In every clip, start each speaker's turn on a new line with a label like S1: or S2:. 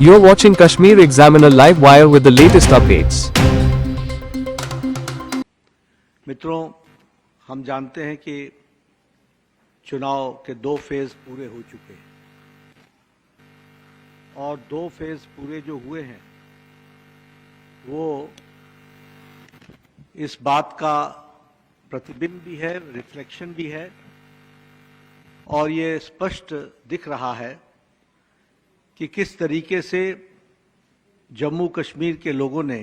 S1: You're watching Kashmir Examiner Live Wire with the latest updates.
S2: मित्रों, हम जानते हैं कि चुनाव के 2 फेज पूरे हो चुके हैं और 2 फेज पूरे जो हुए हैं वो इस बात का प्रतिबिंब भी है, रिफ्लेक्शन भी है और ये स्पष्ट दिख रहा है कि किस तरीके से जम्मू कश्मीर के लोगों ने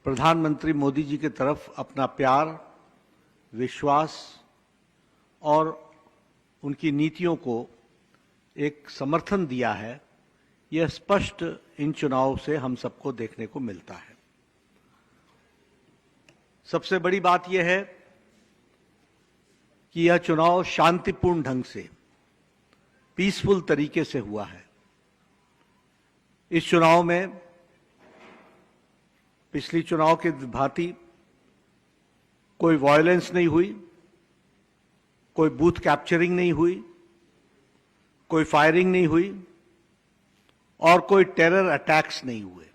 S2: प्रधानमंत्री मोदी जी की तरफ अपना प्यार, विश्वास और उनकी नीतियों को एक समर्थन दिया है। यह स्पष्ट इन चुनावों से हम सबको देखने को मिलता है। सबसे बड़ी बात यह है कि यह चुनाव शांतिपूर्ण ढंग से, पीसफुल तरीके से हुआ है। इस चुनाव में पिछली चुनाव के भांति कोई वायलेंस नहीं हुई, कोई बूथ कैप्चरिंग नहीं हुई, कोई फायरिंग नहीं हुई और कोई टेरर अटैक्स नहीं हुए।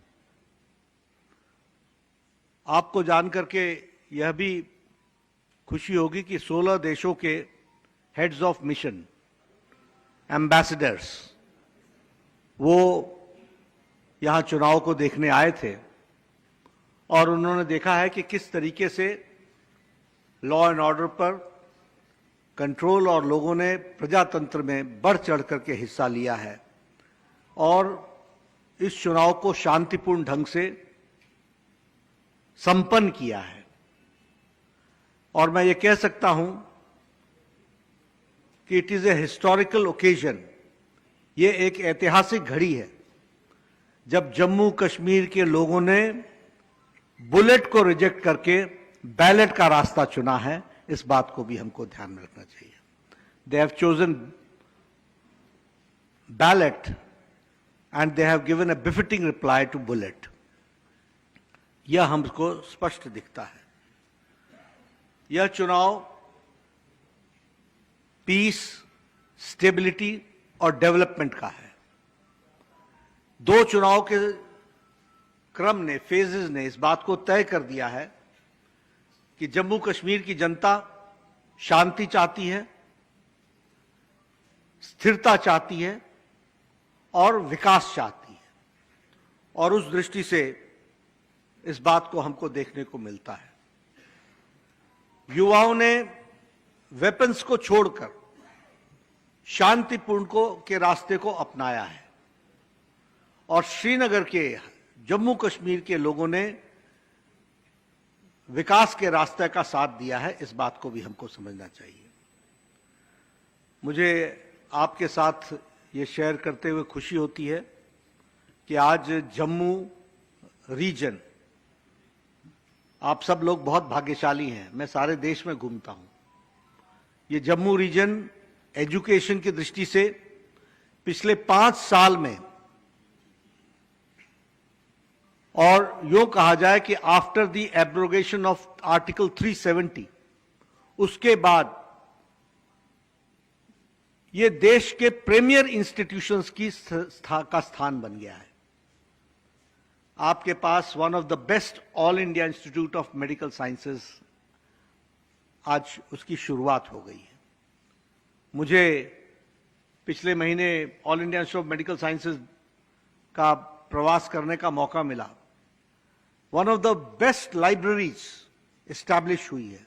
S2: आपको जानकर के यह भी खुशी होगी कि 16 देशों के हेड्स ऑफ मिशन, एम्बेसडर्स, वो यहां चुनाव को देखने आए थे और उन्होंने देखा है कि किस तरीके से लॉ एंड ऑर्डर पर कंट्रोल और लोगों ने प्रजातंत्र में बढ़ चढ़ करके हिस्सा लिया है और इस चुनाव को शांतिपूर्ण ढंग से संपन्न किया है। और मैं ये कह सकता हूं कि it is a historical occasion. ये एक ऐतिहासिक घड़ी है जब जम्मू कश्मीर के लोगों ने बुलेट को रिजेक्ट करके बैलेट का रास्ता चुना है। इस बात को भी हमको ध्यान में रखना चाहिए। They have chosen ballot and they have given a befitting reply to bullet. यह हमको स्पष्ट दिखता है। यह चुनाव पीस, स्टेबिलिटी और डेवलपमेंट का है। 2 चुनाव के क्रम ने, फेजेस ने इस बात को तय कर दिया है कि जम्मू कश्मीर की जनता शांति चाहती है, स्थिरता चाहती है और विकास चाहती है। और उस दृष्टि से इस बात को हमको देखने को मिलता है। युवाओं ने वेपन्स को छोड़कर शांतिपूर्ण के रास्ते को अपनाया है और श्रीनगर के, जम्मू कश्मीर के लोगों ने विकास के रास्ते का साथ दिया है। इस बात को भी हमको समझना चाहिए। मुझे आपके साथ ये शेयर करते हुए खुशी होती है कि आज जम्मू रीजन, आप सब लोग बहुत भाग्यशाली हैं। मैं सारे देश में घूमता हूं। ये जम्मू रीजन एजुकेशन की दृष्टि से पिछले 5 साल में, और यूं कहा जाए कि after the abrogation of article 370, उसके बाद ये देश के प्रीमियर इंस्टीट्यूशंस का स्थान बन गया है। आपके पास one of the best All India Institute of Medical Sciences, आज उसकी शुरुआत हो गई है। मुझे पिछले महीने All India Institute of Medical Sciences का प्रवास करने का मौका मिला। One of the best libraries establish हुई है,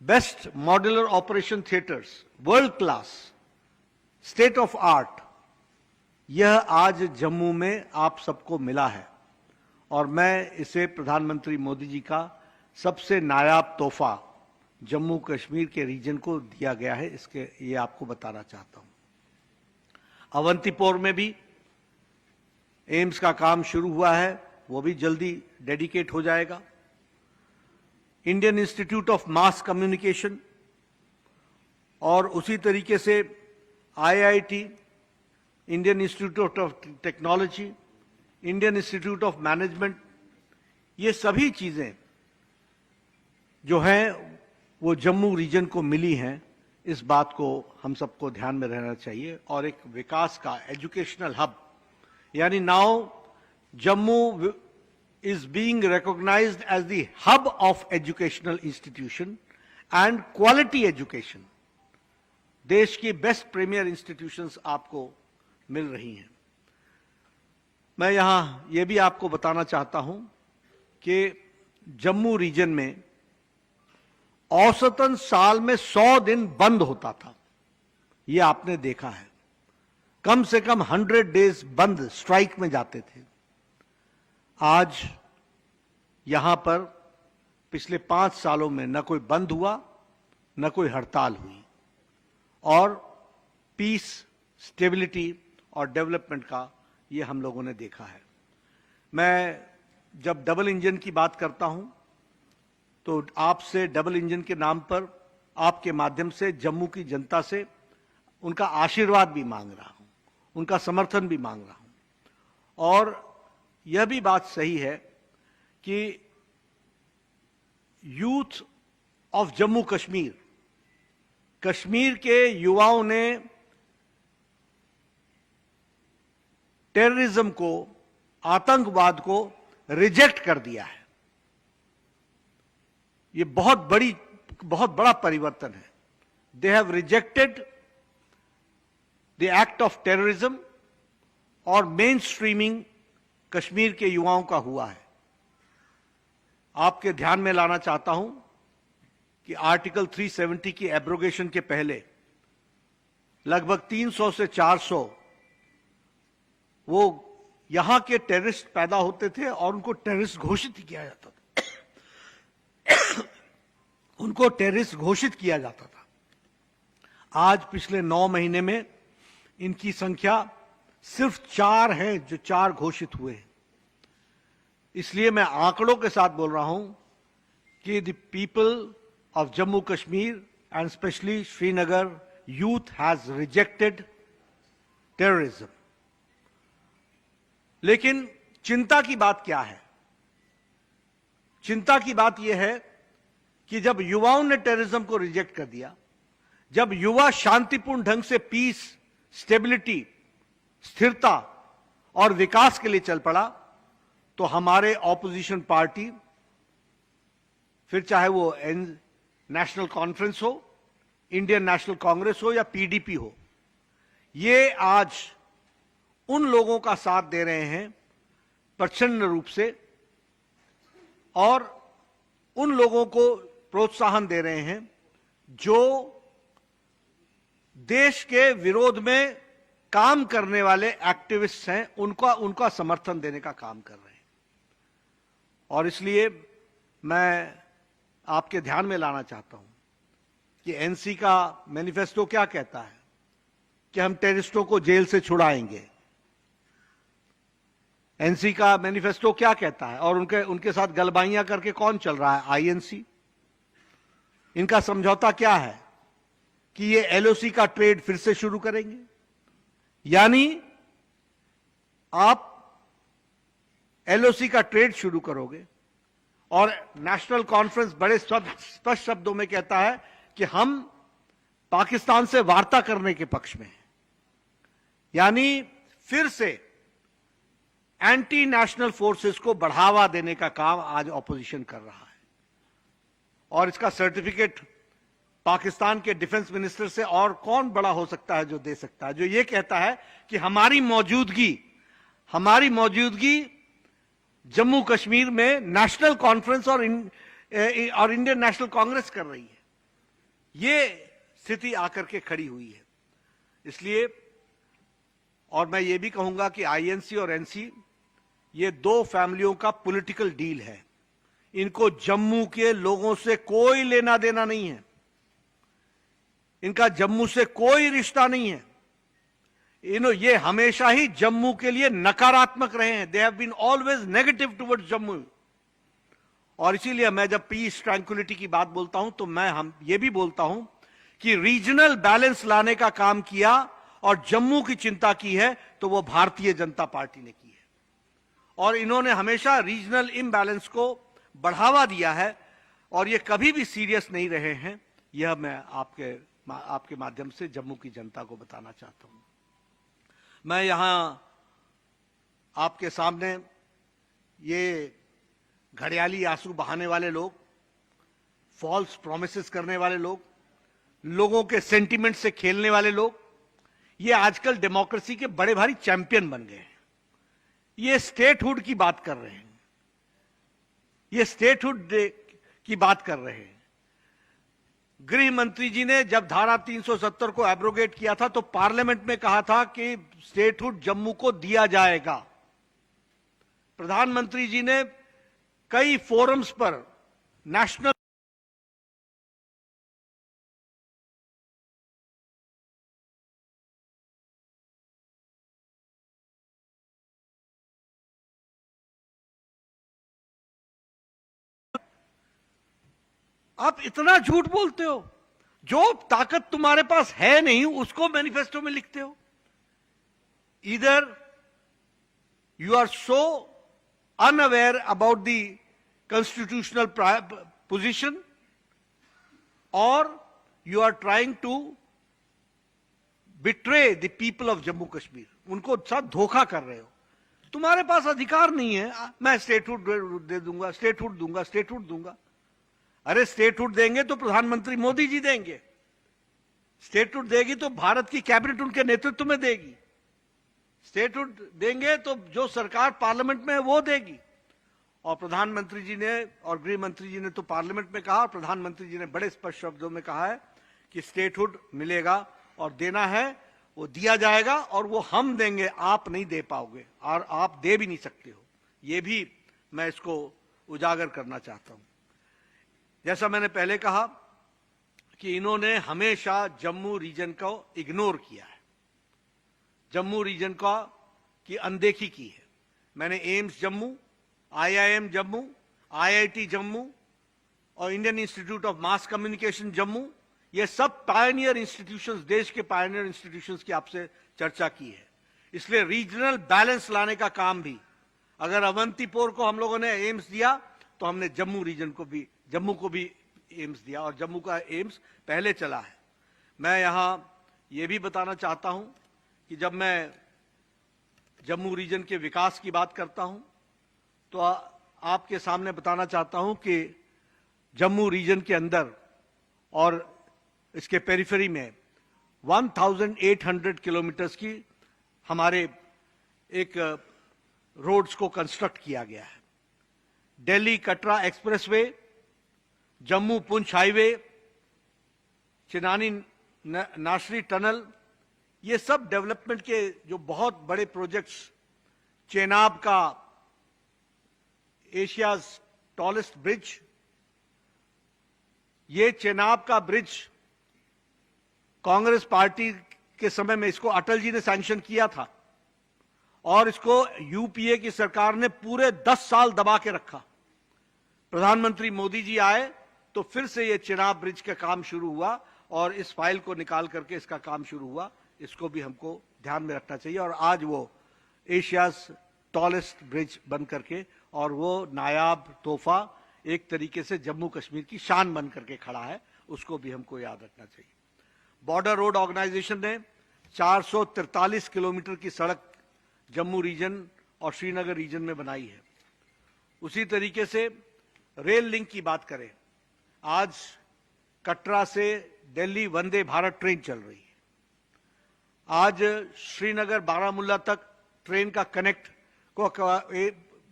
S2: best modular operation theatres, world class, state of art, यह आज जम्मू में आप सबको मिला है और मैं इसे प्रधानमंत्री मोदी जी का सबसे नायाब तोहफा जम्मू कश्मीर के रीजन को दिया गया है, इसके ये आपको बताना चाहता हूं। अवंतीपोर में भी एम्स का काम शुरू हुआ है, वो भी जल्दी डेडिकेट हो जाएगा। Indian Institute of Mass communication और उसी तरीके से IIT, Indian Institute of technology, Indian Institute of management, ये सभी चीजें जो हैं वो जम्मू रीजन को मिली हैं। इस बात को हम सबको ध्यान में रहना चाहिए और एक विकास का एजुकेशनल हब यानी now Jammu is being recognized as the hub of educational institution and quality education. देश की बेस्ट प्रीमियर इंस्टीट्यूशंस आपको मिल रही हैं। मैं यहां यह भी आपको बताना चाहता हूं कि जम्मू रीजन में औसतन साल में 100 दिन बंद होता था। यह आपने देखा है। कम से कम 100 डेज बंद, स्ट्राइक में जाते थे। आज यहां पर पिछले 5 सालों में न कोई बंद हुआ, न कोई हड़ताल हुई, और पीस, स्टेबिलिटी और डेवलपमेंट का ये हम लोगों ने देखा है। मैं जब डबल इंजन की बात करता हूं तो आपसे डबल इंजन के नाम पर, आपके माध्यम से जम्मू की जनता से उनका आशीर्वाद भी मांग रहा हूं, उनका समर्थन भी मांग रहा हूं। और यह भी बात सही है कि यूथ ऑफ जम्मू कश्मीर, कश्मीर के युवाओं ने टेररिज्म को, आतंकवाद को रिजेक्ट कर दिया है। यह बहुत बड़ा परिवर्तन है। They have rejected the act of terrorism, और मेन स्ट्रीमिंग कश्मीर के युवाओं का हुआ है। आपके ध्यान में लाना चाहता हूं कि आर्टिकल 370 की एब्रोगेशन के पहले लगभग 300 से 400 वो यहां के टेररिस्ट पैदा होते थे और उनको टेररिस्ट घोषित किया जाता था। उनको टेररिस्ट घोषित किया जाता था। आज पिछले 9 महीने में इनकी संख्या सिर्फ 4 है जो 4 घोषित हुए हैं। इसलिए मैं आंकड़ों के साथ बोल रहा हूं कि the people of Jammu Kashmir and specially Srinagar youth has rejected terrorism. लेकिन चिंता की बात क्या है? चिंता की बात यह है कि जब युवाओं ने टेररिज्म को रिजेक्ट कर दिया, जब युवा शांतिपूर्ण ढंग से पीस, स्टेबिलिटी, स्थिरता और विकास के लिए चल पड़ा, तो हमारे ऑपोजिशन पार्टी, फिर चाहे वो नेशनल कॉन्फ्रेंस हो, इंडियन नेशनल कांग्रेस हो या पीडीपी हो, ये आज उन लोगों का साथ दे रहे हैं प्रचंड रूप से, और उन लोगों को प्रोत्साहन दे रहे हैं जो देश के विरोध में काम करने वाले एक्टिविस्ट हैं, उनका समर्थन देने का काम कर रहे हैं। और इसलिए मैं आपके ध्यान में लाना चाहता हूं कि एनसी का मैनिफेस्टो क्या कहता है कि हम टेररिस्टों को जेल से छुड़ाएंगे। एनसी का मैनिफेस्टो क्या कहता है, और उनके साथ गलबाइयां करके कौन चल रहा है? आईएनसी। इनका समझौता क्या है कि ये एलओसी का ट्रेड फिर से शुरू करेंगे। यानी आप एलओसी का ट्रेड शुरू करोगे, और नेशनल कॉन्फ्रेंस बड़े स्पष्ट शब्दों में कहता है कि हम पाकिस्तान से वार्ता करने के पक्ष में हैं। यानी फिर से एंटी नेशनल फोर्सेस को बढ़ावा देने का काम आज ऑपोजिशन कर रहा है, और इसका सर्टिफिकेट पाकिस्तान के डिफेंस मिनिस्टर से और कौन बड़ा हो सकता है जो दे सकता है, जो ये कहता है कि हमारी मौजूदगी जम्मू कश्मीर में नेशनल कॉन्फ्रेंस और इंडियन नेशनल कांग्रेस कर रही है। ये स्थिति आकर के खड़ी हुई है। इसलिए, और मैं ये भी कहूंगा कि आईएनसी और एनसी ये 2 फैमिलियों का पॉलिटिकल डील है। इनको जम्मू के लोगों से कोई लेना देना नहीं है, इनका जम्मू से कोई रिश्ता नहीं है। ये हमेशा ही जम्मू के लिए नकारात्मक रहे हैं। They have been always negative towards Jammu. और इसीलिए मैं जब पीस, ट्रैंक्विलिटी की बात बोलता हूं तो मैं ये भी बोलता हूं कि रीजनल बैलेंस लाने का काम किया और जम्मू की चिंता की है तो वो भारतीय जनता पार्टी ने की है। और इन्होंने हमेशा रीजनल इम्बैलेंस को बढ़ावा दिया है और ये कभी भी सीरियस नहीं रहे हैं। यह मैं आपके माध्यम से जम्मू की जनता को बताना चाहता हूं। मैं यहां आपके सामने ये घड़ियाली आंसू बहाने वाले लोग, फॉल्स प्रोमिसेस करने वाले लोग, लोगों के सेंटिमेंट से खेलने वाले लोग, ये आजकल डेमोक्रेसी के बड़े भारी चैंपियन बन गए हैं। ये स्टेटहुड की बात कर रहे हैं, ये स्टेटहुड की बात कर रहे हैं। गृह मंत्री जी ने जब धारा 370 को एब्रोगेट किया था तो पार्लियामेंट में कहा था कि स्टेटहुड जम्मू को दिया जाएगा। प्रधानमंत्री जी ने कई फोरम्स पर नेशनल आप इतना झूठ बोलते हो, जो ताकत तुम्हारे पास है नहीं उसको मैनिफेस्टो में लिखते हो। इधर you are so unaware about the constitutional position or you are trying to betray the people of Jammu Kashmir, उनको साथ धोखा कर रहे हो। तुम्हारे पास अधिकार नहीं है, मैं स्टेटहुड दे दूंगा, स्टेटहुड दूंगा, स्टेटहुड दूंगा। अरे स्टेटहुड देंगे तो प्रधानमंत्री मोदी जी देंगे, स्टेटहुड देगी तो भारत की कैबिनेट उनके नेतृत्व में देगी, स्टेटहुड देंगे तो जो सरकार पार्लियामेंट में है वो देगी। और प्रधानमंत्री जी ने और गृह मंत्री जी ने तो पार्लियामेंट में कहा, और प्रधानमंत्री जी ने बड़े स्पष्ट शब्दों में कहा है कि स्टेटहुड मिलेगा और देना है वो दिया जाएगा, और वो हम देंगे, आप नहीं दे पाओगे और आप दे भी नहीं सकते हो। ये भी मैं इसको उजागर करना चाहता हूं। जैसा मैंने पहले कहा कि इन्होंने हमेशा जम्मू रीजन को इग्नोर किया है, जम्मू रीजन का की अनदेखी की है। मैंने AIIMS Jammu, IIM Jammu, IIT Jammu और Indian Institute of Mass Communication Jammu, ये सब पायनियर इंस्टीट्यूशंस, देश के पायनियर इंस्टीट्यूशंस की आपसे चर्चा की है। इसलिए रीजनल बैलेंस लाने का काम भी, अगर अवंतीपोर को हम लोगों ने एम्स दिया तो हमने जम्मू रीजन को भी, जम्मू को भी एम्स दिया, और जम्मू का एम्स पहले चला है। मैं यहां ये भी बताना चाहता हूं कि जब मैं जम्मू रीजन के विकास की बात करता हूं तो आपके सामने बताना चाहता हूं कि जम्मू रीजन के अंदर और इसके पेरिफेरी में 1800 किलोमीटर्स की हमारे एक रोड्स को कंस्ट्रक्ट किया गया है। दिल्ली कटरा एक्सप्रेसवे, जम्मू पुंछ हाईवे, चिनानी नासरी टनल, ये सब डेवलपमेंट के जो बहुत बड़े प्रोजेक्ट्स, चेनाब का एशियाज टॉलेस्ट ब्रिज, ये चेनाब का ब्रिज कांग्रेस पार्टी के समय में इसको अटल जी ने सैंक्शन किया था, और इसको यूपीए की सरकार ने पूरे 10 साल दबा के रखा। प्रधानमंत्री मोदी जी आए तो फिर से ये चेनाब ब्रिज का काम शुरू हुआ, और इस फाइल को निकाल करके इसका काम शुरू हुआ। इसको भी हमको ध्यान में रखना चाहिए, और आज वो एशियाज टॉलेस्ट ब्रिज बन करके, और वो नायाब तोहफा एक तरीके से जम्मू कश्मीर की शान बन करके खड़ा है, उसको भी हमको याद रखना चाहिए। बॉर्डर रोड ऑर्गेनाइजेशन ने 443 किलोमीटर की सड़क जम्मू रीजन और श्रीनगर रीजन में बनाई है। उसी तरीके से रेल लिंक की बात करें, आज कटरा से दिल्ली वंदे भारत ट्रेन चल रही है। आज श्रीनगर बारामुल्ला तक ट्रेन का कनेक्ट को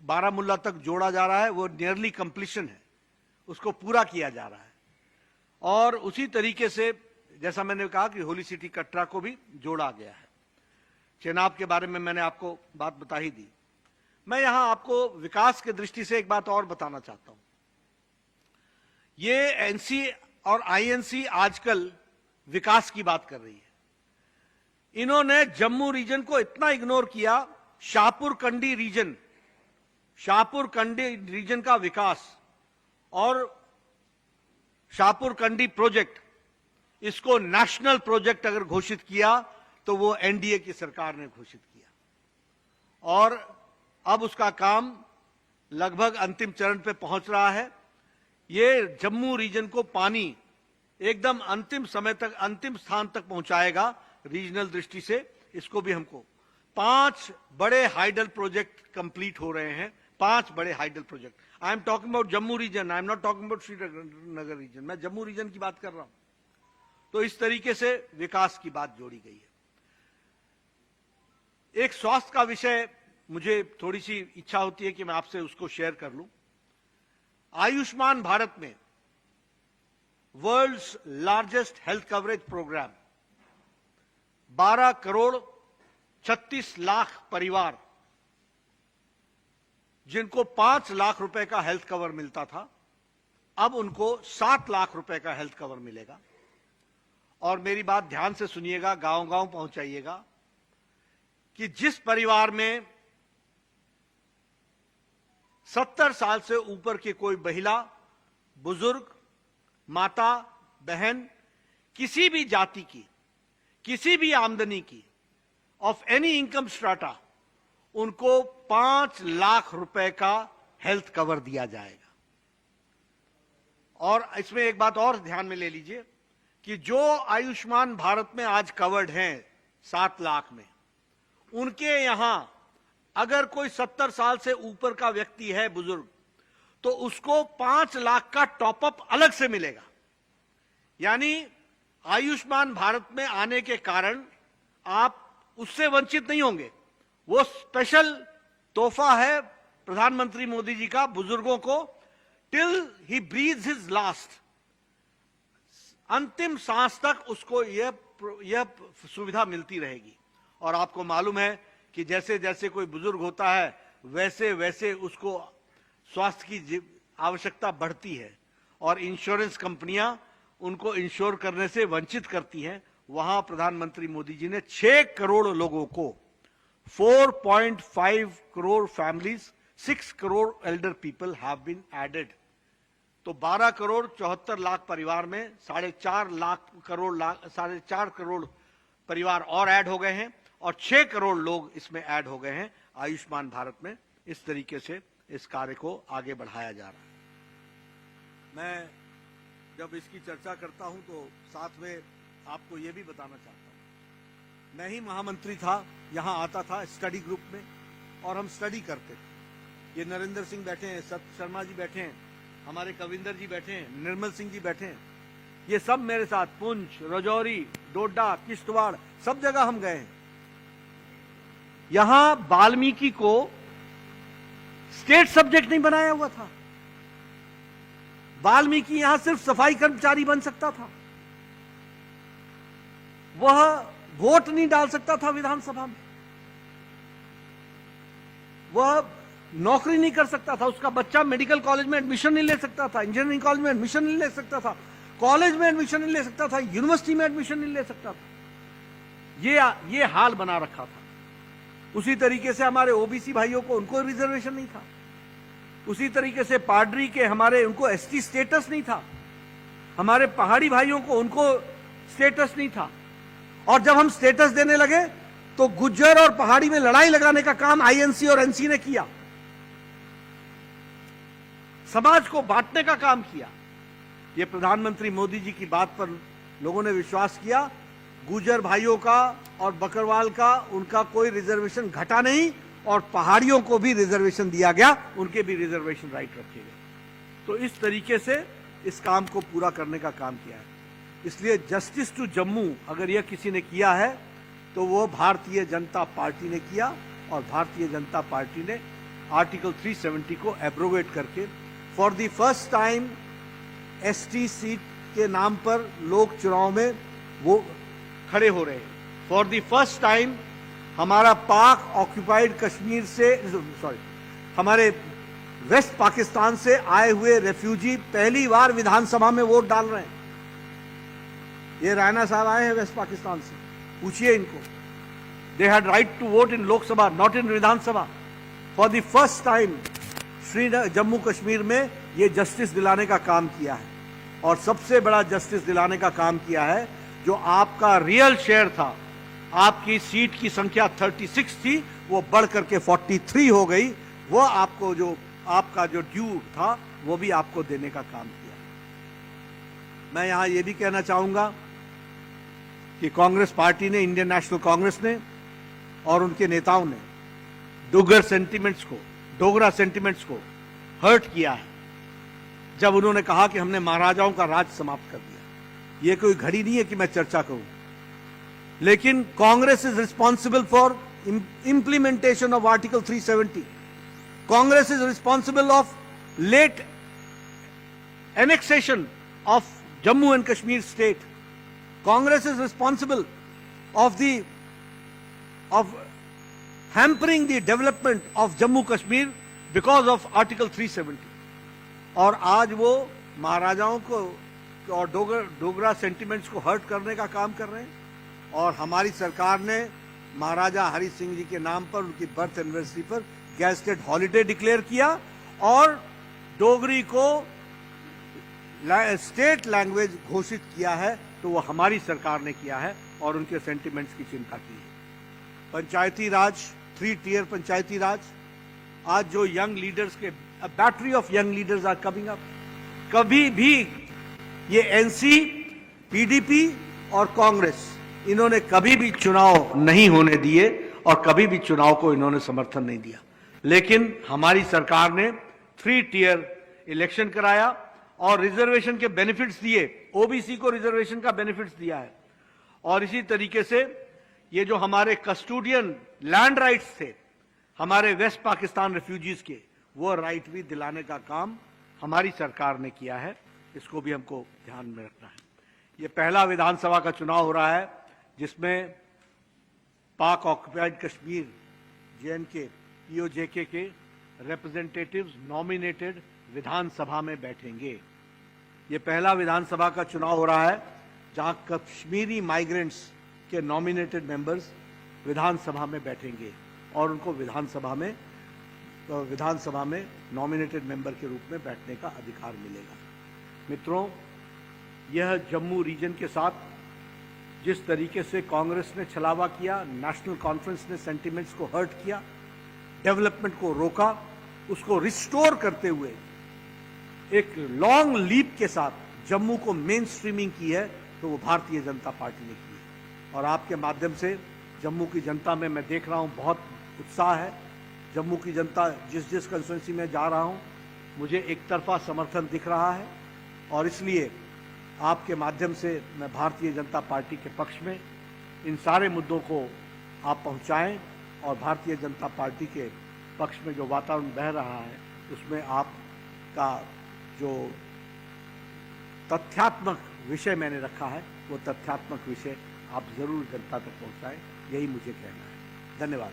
S2: बारामुल्ला तक जोड़ा जा रहा है, वो नियरली कंप्लीशन है, उसको पूरा किया जा रहा है। और उसी तरीके से जैसा मैंने कहा कि होली सिटी कटरा को भी जोड़ा गया है। चेनाब के बारे में मैंने आपको बात बता ही दी। मैं यहां आपको विकास की दृष्टि से एक बात और बताना चाहता हूं। ये एनसी और आईएनसी आजकल विकास की बात कर रही है। इन्होंने जम्मू रीजन को इतना इग्नोर किया, शाहपुर कंडी रीजन का विकास और शाहपुर कंडी प्रोजेक्ट, इसको नेशनल प्रोजेक्ट अगर घोषित किया तो वो एनडीए की सरकार ने घोषित किया, और अब उसका काम लगभग अंतिम चरण पे पहुंच रहा है। ये जम्मू रीजन को पानी एकदम अंतिम समय तक, अंतिम स्थान तक पहुंचाएगा रीजनल दृष्टि से, इसको भी हमको 5 बड़े हाइडल प्रोजेक्ट कंप्लीट हो रहे हैं, 5 बड़े hydel project. I am talking about Jammu region, I am not talking about Srinagar region, मैं जम्मू रीजन की बात कर रहा हूं। तो इस तरीके से विकास की बात जोड़ी गई है। एक स्वास्थ्य का विषय मुझे थोड़ी सी इच्छा होती है कि मैं आपसे उसको शेयर कर लूं। आयुष्मान भारत में world's largest health coverage program 12 crore 36 lakh परिवार जिनको 5 लाख रुपए का हेल्थ कवर मिलता था, अब उनको 7 लाख रुपए का हेल्थ कवर मिलेगा। और मेरी बात ध्यान से सुनिएगा, गांव गांव पहुंचाइएगा कि जिस परिवार में 70 साल से ऊपर की कोई महिला, बुजुर्ग, माता, बहन, किसी भी जाति की, किसी भी आमदनी की, ऑफ एनी इनकम स्ट्राटा, उनको 5 लाख रुपए का हेल्थ कवर दिया जाएगा। और इसमें एक बात और ध्यान में ले लीजिए कि जो आयुष्मान भारत में आज कवर्ड हैं 7 लाख में, उनके यहां अगर कोई 70 साल से ऊपर का व्यक्ति है, बुजुर्ग, तो उसको 5 लाख का टॉपअप अलग से मिलेगा। यानी आयुष्मान भारत में आने के कारण आप उससे वंचित नहीं होंगे। वो स्पेशल तोहफा है प्रधानमंत्री मोदी जी का बुजुर्गों को, टिल ही ब्रीथ्स हिज लास्ट, अंतिम सांस तक उसको यह सुविधा मिलती रहेगी। और आपको मालूम है कि जैसे जैसे कोई बुजुर्ग होता है वैसे वैसे उसको स्वास्थ्य की आवश्यकता बढ़ती है और इंश्योरेंस कंपनियां उनको इंश्योर करने से वंचित करती हैं। वहां प्रधानमंत्री मोदी जी ने 6 करोड़ लोगों को, 4.5 crore families, 6 crore elder people have been added. तो 12 करोड़ 74 लाख परिवार में 4.5 करोड़ परिवार और ऐड हो गए हैं और 6 करोड़ लोग इसमें ऐड हो गए हैं आयुष्मान भारत में। इस तरीके से इस कार्य को आगे बढ़ाया जा रहा है। मैं जब इसकी चर्चा करता हूं तो साथ में आपको यह भी बताना चाहता हूं, मैं ही महामंत्री था, यहां आता था स्टडी ग्रुप में और हम स्टडी करते थे। ये नरेंद्र सिंह बैठे हैं, सत्य शर्मा जी बैठे हैं, हमारे कविंदर जी बैठे हैं, निर्मल सिंह जी बैठे हैं, ये सब मेरे साथ पुंछ, राजौरी, डोडा, किश्तवाड़, सब जगह हम गए हैं। यहां वाल्मीकि को स्टेट सब्जेक्ट नहीं बनाया हुआ था। वाल्मीकि यहां सिर्फ सफाई कर्मचारी बन सकता था, वह वोट नहीं डाल सकता था विधानसभा में, वह नौकरी नहीं कर सकता था, उसका बच्चा मेडिकल कॉलेज में एडमिशन नहीं ले सकता था, इंजीनियरिंग कॉलेज में एडमिशन नहीं ले सकता था, कॉलेज में एडमिशन नहीं ले सकता था, यूनिवर्सिटी में एडमिशन नहीं ले सकता था। ये हाल बना रखा था। उसी तरीके से हमारे ओबीसी भाइयों को, उनको रिजर्वेशन नहीं था। उसी तरीके से पाडरी के हमारे, उनको एसटी स्टेटस नहीं था। हमारे पहाड़ी भाइयों को, उनको स्टेटस नहीं था। और जब हम स्टेटस देने लगे तो गुज्जर और पहाड़ी में लड़ाई लगाने का काम आईएनसी और एनसी ने किया, समाज को बांटने का काम किया। यह प्रधानमंत्री मोदी जी की बात पर लोगों ने विश्वास किया। गुज्जर भाइयों का और बकरवाल का, उनका कोई रिजर्वेशन घटा नहीं और पहाड़ियों को भी रिजर्वेशन दिया गया, उनके भी रिजर्वेशन राइट रखे गए। तो इस तरीके से इस काम को पूरा करने का काम किया है। इसलिए जस्टिस टू जम्मू अगर यह किसी ने किया है तो वो भारतीय जनता पार्टी ने किया, और भारतीय जनता पार्टी ने आर्टिकल 370 को एब्रोगेट करके for the first time ST seat के नाम पर लोग चुनाव में वो खड़े हो रहे हैं। फॉर द फर्स्ट टाइम हमारा पाक ऑक्यूपाइड कश्मीर से, हमारे वेस्ट पाकिस्तान से आए हुए रेफ्यूजी पहली बार विधानसभा में वोट डाल रहे हैं। ये रैना साहब आए हैं वेस्ट पाकिस्तान से, पूछिए इनको। They had right to vote in Lok Sabha, not in Vidhan Sabha. For the first time Srinagar, Jammu Kashmir में ये जस्टिस दिलाने का काम किया है। और सबसे बड़ा जस्टिस दिलाने का काम किया है, जो आपका रियल शेयर था, आपकी सीट की संख्या 36 थी, वो बढ़ करके 43 हो गई। वो आपको जो आपका जो ड्यू था वो भी आपको देने का काम किया। मैं यहां ये भी कहना चाहूंगा कि कांग्रेस पार्टी ने, इंडियन नेशनल कांग्रेस ने और उनके नेताओं ने डोगरा सेंटिमेंट्स को हर्ट किया है जब उन्होंने कहा कि हमने महाराजाओं का राज समाप्त कर दिया। ये कोई घड़ी नहीं है कि मैं चर्चा करूं, लेकिन Congress is responsible for implementation of article 370। Congress is responsible of late annexation of Jammu and Kashmir state. Congress is responsible of hampering the development of Jammu Kashmir because of Article 370. और आज वो महाराजाओं को और डोगरा सेंटिमेंट्स को हर्ट करने का काम कर रहे हैं। और हमारी सरकार ने महाराजा हरि सिंह जी के नाम पर उनकी बर्थ एनिवर्सरी पर गैजेटेड हॉलिडे डिक्लेयर किया और डोगरी को स्टेट लैंग्वेज घोषित किया है। तो वो हमारी सरकार ने किया है और उनके सेंटिमेंट्स की चिंता की है। पंचायती राज, 3 टियर पंचायती राज, आज जो यंग लीडर्स के battery of young leaders are coming up. कभी भी ये एनसी, पीडीपी और कांग्रेस इन्होंने कभी भी चुनाव नहीं होने दिए और कभी भी चुनाव को इन्होंने समर्थन नहीं दिया। लेकिन हमारी सरकार ने 3 टियर इलेक्शन कराया और रिजर्वेशन के बेनिफिट्स दिए, ओबीसी को रिजर्वेशन का बेनिफिट्स दिया है। और इसी तरीके से ये जो हमारे कस्टोडियन लैंड राइट्स थे हमारे वेस्ट पाकिस्तान रेफ्यूजीज के, वो राइट भी दिलाने का काम हमारी सरकार ने किया है। इसको भी हमको ध्यान में रखना है। ये पहला विधानसभा का चुनाव हो रहा है जिसमें पाक ऑक्युपाइड कश्मीर, जेएनके, पीओजेके के रिप्रेजेंटेटिव्स नॉमिनेटेड विधानसभा में बैठेंगे। ये पहला विधानसभा का चुनाव हो रहा है जहां कश्मीरी माइग्रेंट्स के नॉमिनेटेड मेंबर्स विधानसभा में बैठेंगे और उनको विधानसभा में नॉमिनेटेड मेंबर के रूप में बैठने का अधिकार मिलेगा। मित्रों, यह जम्मू रीजन के साथ जिस तरीके से कांग्रेस ने छलावा किया, नेशनल कॉन्फ्रेंस ने सेंटिमेंट्स को हर्ट किया, डेवलपमेंट को रोका, उसको रिस्टोर करते हुए एक लॉन्ग लीप के साथ जम्मू को मेन स्ट्रीमिंग की है, तो वो भारतीय जनता पार्टी ने की है। और आपके माध्यम से जम्मू की जनता में मैं देख रहा हूं बहुत उत्साह है। जम्मू की जनता जिस कंस्टिट्यूंसी में जा रहा हूं मुझे एक तरफा समर्थन दिख रहा है और इसलिए आपके माध्यम से मैं भारतीय जनता पार्टी के पक्ष में इन सारे मुद्दों को आप पहुंचाएं और भारतीय जनता पार्टी के पक्ष में जो वातावरण बह रहा है उसमें आपका जो तथ्यात्मक विषय मैंने रखा है वो तथ्यात्मक विषय आप जरूर जनता तक पहुंचाएं, यही मुझे कहना है। धन्यवाद।